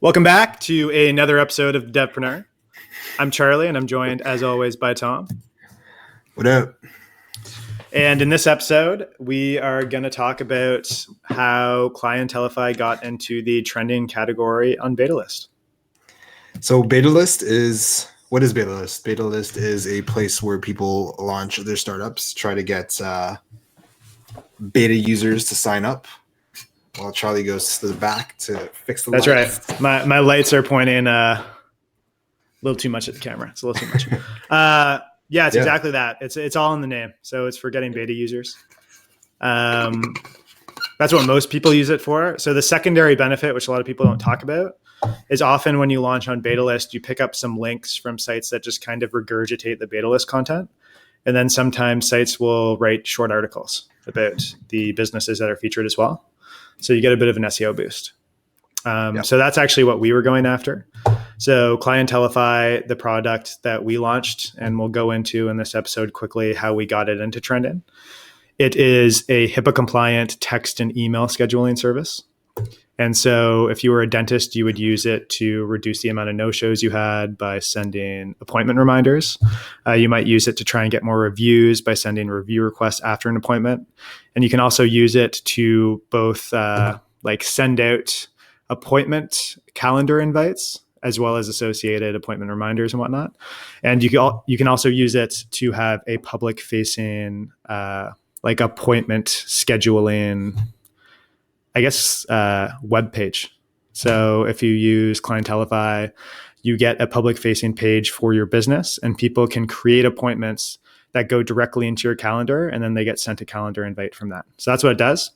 Welcome back to another episode of DEVpreneur. I'm Charlie, and I'm joined, as always, by Tom. What up? And in this episode, we are going to talk about how Clientelify got into the trending category on BetaList. So BetaList what is BetaList? BetaList is a place where people launch their startups, try to get beta users to sign up, while Charlie goes to the back to fix the That's lights. right. My lights are pointing a little too much at the camera. It's a little too much. It's exactly that. It's all in the name. So it's for getting beta users. That's what most people use it for. So the secondary benefit, which a lot of people don't talk about, is often when you launch on BetaList, you pick up some links from sites that just kind of regurgitate the BetaList content. And then sometimes sites will write short articles about the businesses that are featured as well. So you get a bit of an SEO boost. So that's actually what we were going after. So Clientelify, the product that we launched, and we'll go into in this episode quickly how we got it into trending. It is a HIPAA compliant text and email scheduling service. And so if you were a dentist, you would use it to reduce the amount of no-shows you had by sending appointment reminders. You might use it to try and get more reviews by sending review requests after an appointment. And you can also use it to both send out appointment calendar invites as well as associated appointment reminders and whatnot. And you can also use it to have a public-facing appointment scheduling web page. So if you use Clientelify, you get a public-facing page for your business, and people can create appointments that go directly into your calendar, and then they get sent a calendar invite from that. So that's what it does.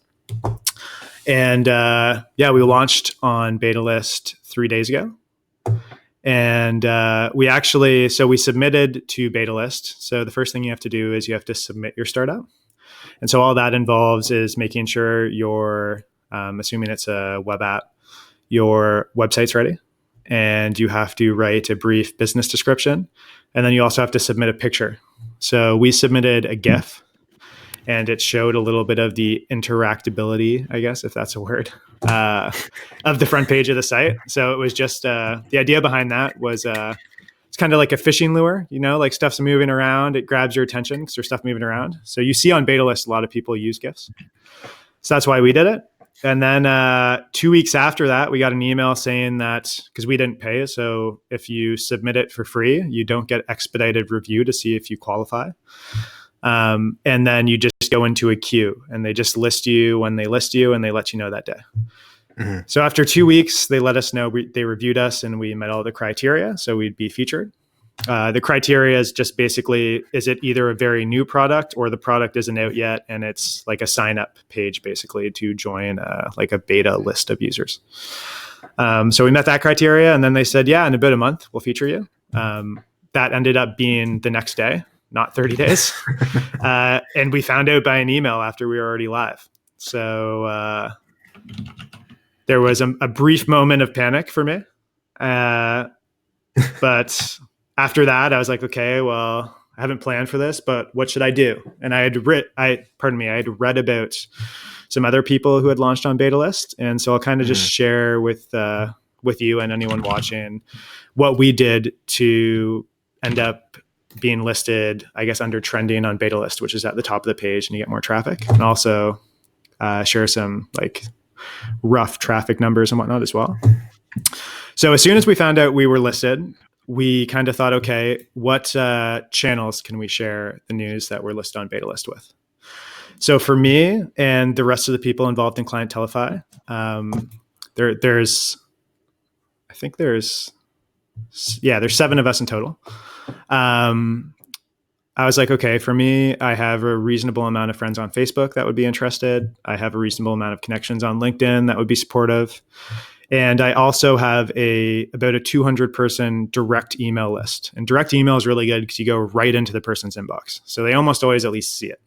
And we launched on BetaList 3 days ago. And we submitted to BetaList. So the first thing you have to do is you have to submit your startup. And so all that involves is making sure your assuming it's a web app, your website's ready, and you have to write a brief business description. And then you also have to submit a picture. So we submitted a GIF, and it showed a little bit of the interactability, I guess, if that's a word, of the front page of the site. So it was just, the idea behind that was it's kind of like a fishing lure, like stuff's moving around, it grabs your attention because there's stuff moving around. So you see on BetaList, a lot of people use GIFs. So that's why we did it. And then 2 weeks after that, we got an email saying that, because we didn't pay, so if you submit it for free, you don't get expedited review to see if you qualify. And then you just go into a queue, and they just list you when they list you, and they let you know that day. Mm-hmm. So after 2 weeks, they let us know they reviewed us and we met all the criteria, so we'd be featured. The criteria is just basically, is it either a very new product or the product isn't out yet, and it's like a sign up page basically to join a beta list of users. So we met that criteria, and then they said, in about a month, we'll feature you. That ended up being the next day, not 30 days. And we found out by an email after we were already live. So there was a brief moment of panic for me. But after that, I was like, okay, well, I haven't planned for this, but what should I do? And I had read about some other people who had launched on BetaList. And so I'll kind of just share with you and anyone watching what we did to end up being listed, I guess, under trending on BetaList, which is at the top of the page, and you get more traffic. And also share some rough traffic numbers and whatnot as well. So as soon as we found out we were listed, we kind of thought, okay, what channels can we share the news that we're listed on BetaList with? So for me and the rest of the people involved in Clientelify, there's 7 of us in total. I was like, okay, for me, I have a reasonable amount of friends on Facebook that would be interested. I have a reasonable amount of connections on LinkedIn that would be supportive. And I also have about a 200 person direct email list. And direct email is really good because you go right into the person's inbox. So they almost always at least see it.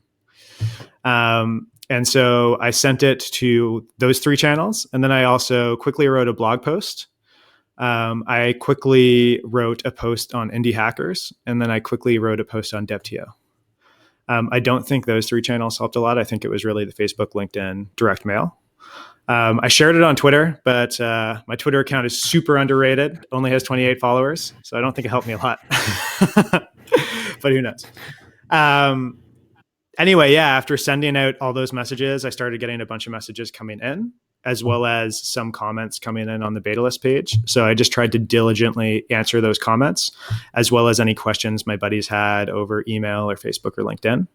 And so I sent it to those 3 channels. And then I also quickly wrote a blog post. I quickly wrote a post on indie hackers, and then I quickly wrote a post on DevTO. I don't think those 3 channels helped a lot. I think it was really the Facebook, LinkedIn, direct mail. I shared it on Twitter, but my Twitter account is super underrated. Only has 28 followers, so I don't think it helped me a lot. But who knows? Anyway, yeah, after sending out all those messages, I started getting a bunch of messages coming in, as well as some comments coming in on the beta list page. So I just tried to diligently answer those comments, as well as any questions my buddies had over email or Facebook or LinkedIn.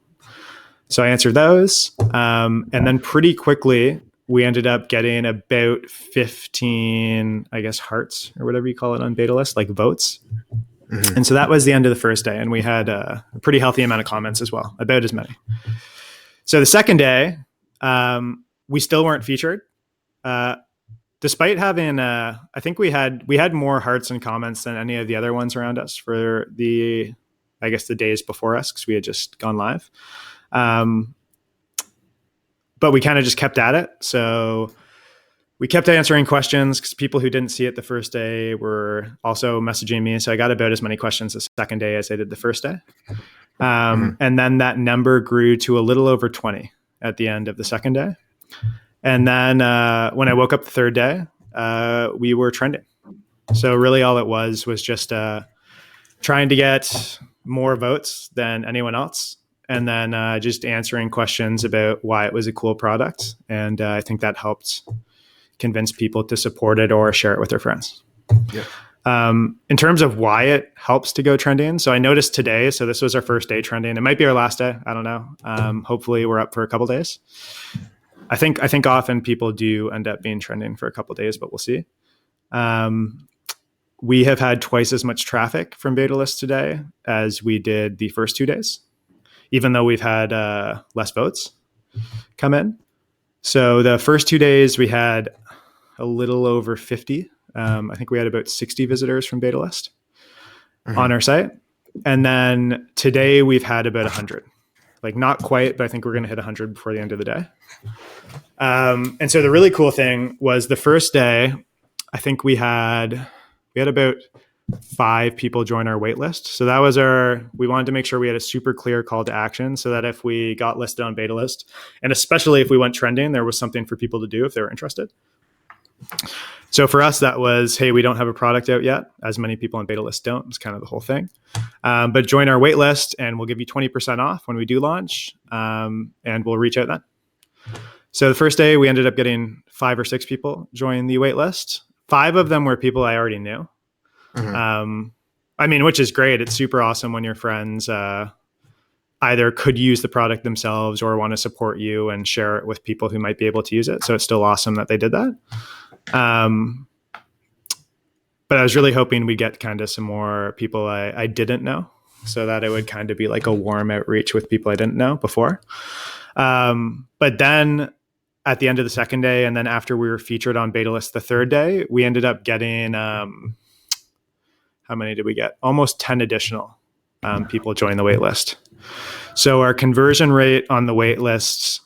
So I answered those. And then pretty quickly, we ended up getting about 15, I guess, hearts or whatever you call it on beta list, like votes. Mm-hmm. And so that was the end of the first day. And we had a pretty healthy amount of comments as well, about as many. So the second day, we still weren't featured. Despite having, I think we had more hearts and comments than any of the other ones around us for the days before us, because we had just gone live. But we kind of just kept at it. So we kept answering questions because people who didn't see it the first day were also messaging me. So I got about as many questions the second day as I did the first day. And then that number grew to a little over 20 at the end of the second day. And then when I woke up the third day, we were trending. So really all it was just trying to get more votes than anyone else. And then just answering questions about why it was a cool product. And I think that helped convince people to support it or share it with their friends. Yeah. In terms of why it helps to go trending. So I noticed today, so this was our first day trending. It might be our last day. I don't know. Hopefully we're up for a couple days. I think often people do end up being trending for a couple days, but we'll see. We have had twice as much traffic from BetaList today as we did the first 2 days, even though we've had less votes come in. So the first 2 days we had a little over 50. I think we had about 60 visitors from BetaList on our site. And then today we've had about 100. Like not quite, but I think we're going to hit 100 before the end of the day. And so the really cool thing was the first day, I think we had about 5 people join our wait list. So that was we wanted to make sure we had a super clear call to action so that if we got listed on BetaList, and especially if we went trending, there was something for people to do if they were interested. So for us, that was, hey, we don't have a product out yet, as many people on BetaList don't. It's kind of the whole thing. But join our wait list and we'll give you 20% off when we do launch, and we'll reach out then. So the first day, we ended up getting 5 or 6 people join the wait list. 5 of them were people I already knew. Which is great. It's super awesome when your friends either could use the product themselves or want to support you and share it with people who might be able to use it. So it's still awesome that they did that. But I was really hoping we'd get kind of some more people I didn't know, so that it would kind of be like a warm outreach with people I didn't know before. But then at the end of the second day, and then after we were featured on BetaList the third day, we ended up getting, how many did we get? Almost 10 additional people join the wait list. So our conversion rate on the wait lists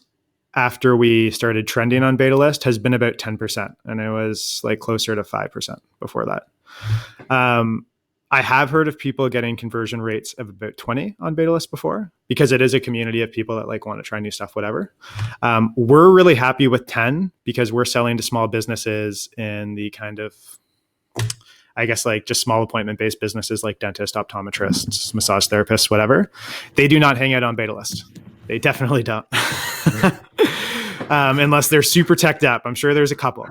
after we started trending on BetaList has been about 10%. And it was like closer to 5% before that. I have heard of people getting conversion rates of about 20 on BetaList before, because it is a community of people that like want to try new stuff, whatever. We're really happy with 10 because we're selling to small businesses in the kind of, I guess, like just small appointment-based businesses like dentists, optometrists, massage therapists, whatever. They do not hang out on BetaList. They definitely don't. Unless they're super teched up. I'm sure there's a couple.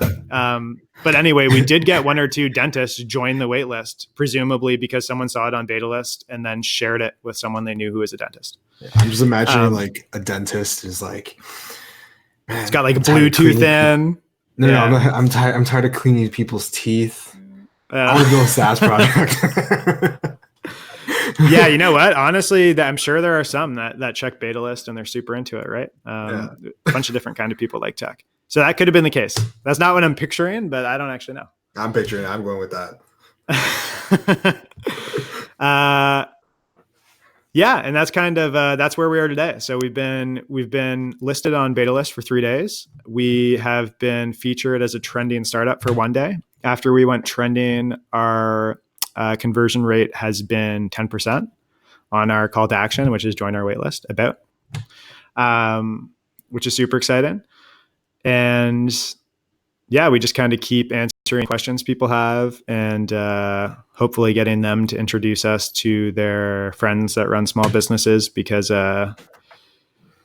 But anyway, we did get 1 or 2 dentists join the wait list, presumably because someone saw it on BetaList and then shared it with someone they knew who was a dentist. I'm just imagining like a dentist is like, man, it's got like a Bluetooth in. No, I'm tired of cleaning people's teeth. I want to build a SaaS project. Yeah, you know what? Honestly, I'm sure there are some that check BetaList and they're super into it, right? A bunch of different kind of people like tech. So that could have been the case. That's not what I'm picturing, but I don't actually know. I'm picturing it. I'm going with that. Yeah, and that's kind of that's where we are today. So we've been listed on BetaList for 3 days. We have been featured as a trending startup for 1 day. After we went trending, our conversion rate has been 10% on our call to action, which is join our waitlist about, which is super exciting. And yeah, we just kind of keep answering questions people have, and hopefully getting them to introduce us to their friends that run small businesses, because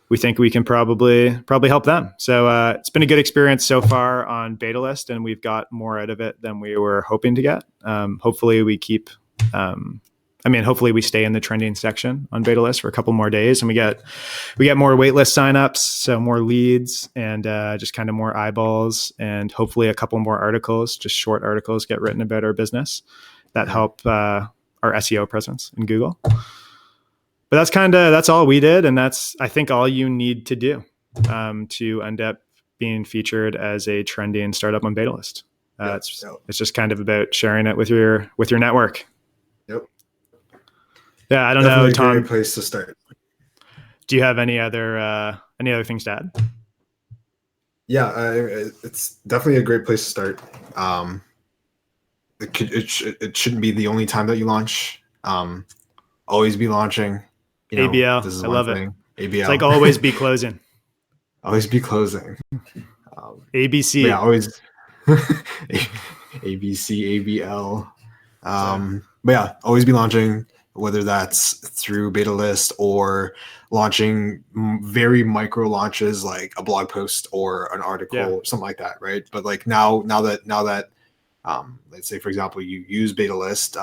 we think we can probably help them. So it's been a good experience so far on BetaList, and we've got more out of it than we were hoping to get. Hopefully we keep, hopefully we stay in the trending section on BetaList for a couple more days, and we get more waitlist signups, so more leads, and just kind of more eyeballs, and hopefully a couple more articles, just short articles, get written about our business that help our SEO presence in Google. But that's all we did, and that's, I think, all you need to do to end up being featured as a trending startup on BetaList. It's just kind of about sharing it with your network. Yep. Yeah, I don't know, Tom. Great place to start. Do you have any other things to add? Yeah, it's definitely a great place to start. It shouldn't be the only time that you launch. Always be launching. ABL. This is I love it. ABL. It's like always be closing. Always be closing. ABC. Yeah, always ABC, ABL. But yeah, always be launching, whether that's through BetaList or launching very micro launches like a blog post or an article or something like that, right? But like now that let's say, for example, you use BetaList,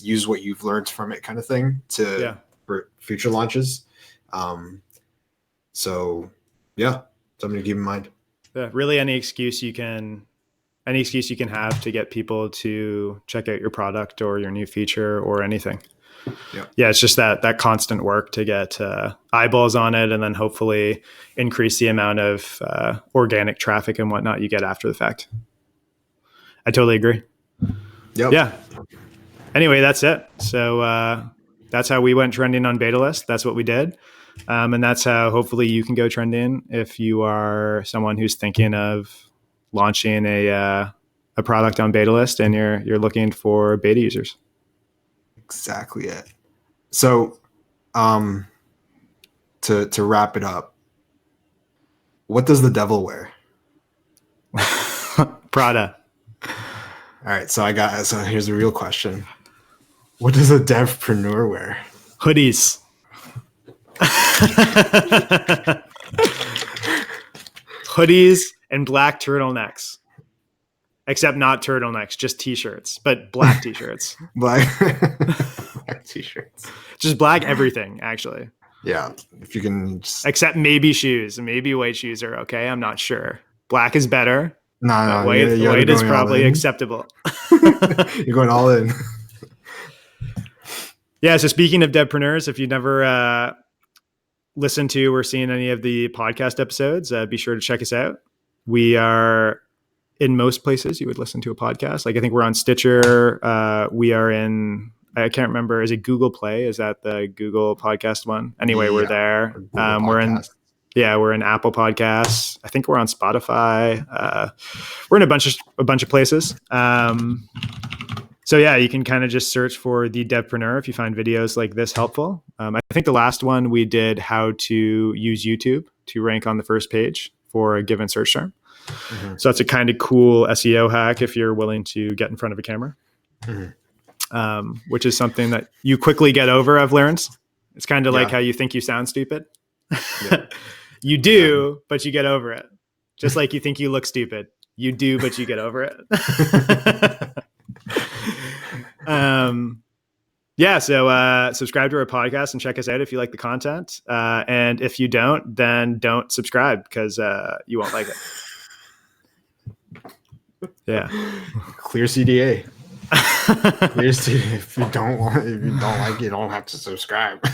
use what you've learned from it, kind of thing, for future launches. So yeah, something to keep in mind. Yeah, really, any excuse you can have to get people to check out your product or your new feature or anything. Yeah, it's just that constant work to get eyeballs on it, and then hopefully increase the amount of organic traffic and whatnot you get after the fact. I totally agree. Yep. Yeah. Anyway, that's it. So that's how we went trending on BetaList. That's what we did. And that's how hopefully you can go trending if you are someone who's thinking of launching a product on BetaList and you're looking for beta users. Exactly it. So to wrap it up, what does the devil wear? Prada. All right, so here's the real question. What does a DEVpreneur wear? Hoodies. Hoodies and black turtlenecks. Except not turtlenecks, just t-shirts, but black t-shirts. Black t-shirts. Just black everything, actually. Yeah, if you can except maybe shoes. Maybe white shoes are okay. I'm not sure. Black is better. No, white is probably acceptable. You're going all in. Yeah, so speaking of DEVpreneurs, if you've never listened to or seen any of the podcast episodes, be sure to check us out. We are in most places you would listen to a podcast. Like I think we're on Stitcher. We are in, I can't remember, is it Google Play? Is that the Google podcast one? Anyway, we're there. We're in Apple Podcasts. I think we're on Spotify. We're in a bunch of places. So yeah, you can kind of just search for the DEVpreneur if you find videos like this helpful. I think the last one we did how to use YouTube to rank on the first page for a given search term. Mm-hmm. So that's a kind of cool SEO hack if you're willing to get in front of a camera, which is something that you quickly get over, I've learned. It's kind of like how you think you sound stupid. Yeah. You do, but you get over it. Just like you think you look stupid. You do, but you get over it. So subscribe to our podcast and check us out if you like the content. And if you don't, then don't subscribe because you won't like it. Yeah. Clear CDA. Clear CDA. If you don't like it, you don't have to subscribe.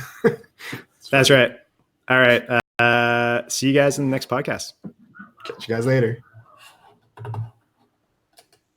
That's right. All right. See you guys in the next podcast. Catch you guys later.